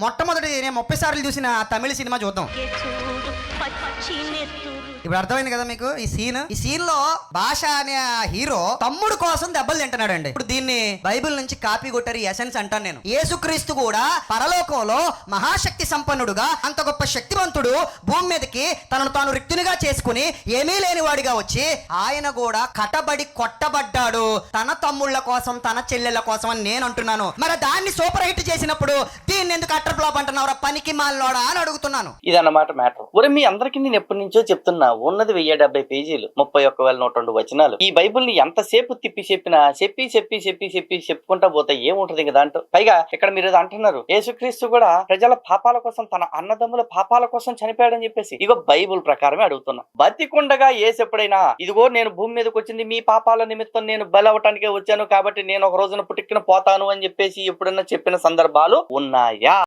మొట్టమొదటి నేను 30 సార్లు చూసిన తమిళ సినిమా చూద్దాం. ఇప్పుడు అర్థమైంది కదా మీకు ఈ సీన్ లో భాష అనే హీరో తమ్ముడు కోసం దెబ్బలు తింటున్నాడు అండి. ఇప్పుడు దీన్ని బైబిల్ నుంచి కాపీ కొట్టారు ఎసెన్స్ అంటాను నేను. యేసుక్రీస్తు కూడా పరలోకంలో మహాశక్తి సంపన్నుడుగా అంత గొప్ప శక్తివంతుడు భూమి మీదకి తనను తాను రిక్తునిగా చేసుకుని ఏమీ లేని వాడిగా వచ్చి ఆయన కూడా కటబడి కొట్టబడ్డాడు తన తమ్ముళ్ళ కోసం తన చెల్లెళ్ళ కోసం అని నేను అంటున్నాను. మరి దాన్ని సూపర్ హిట్ చేసినప్పుడు దీన్ని ఎందుకు అట్టర్ ఫ్లాప్ అంటున్నారా పనికి మాలినోడా అని అడుగుతున్నాను. ఇదన్నమాట మ్యాటర్. ఒరే మీ అందరికీ నేను ఎప్పటి నుంచో చెప్తున్నా, ఉన్నది 1070 పేజీలు, 31,102 వచనాలు. ఈ బైబుల్ ని ఎంతసేపు తిప్పి చెప్పినా చెప్పుకుంటా పోతే ఏముంటది ఇంకా దాంట్లో. పైగా ఇక్కడ మీరు అంటున్నారు యేసుక్రీస్తు కూడా ప్రజల పాపాల కోసం తన అన్నదమ్ముల పాపాల కోసం చనిపోయాడని చెప్పేసి. ఇగో బైబుల్ ప్రకారమే అడుగుతున్నా, బతికుండగా యేసెప్పుడైనా ఇదిగో నేను భూమి మీదకి వచ్చింది మీ పాపాల నిమిత్తం నేను బలవటానికే వచ్చాను కాబట్టి నేను ఒక రోజున పుట్టుకుని పోతాను అని చెప్పేసి ఎప్పుడైనా చెప్పిన సందర్భాలు ఉన్నాయా?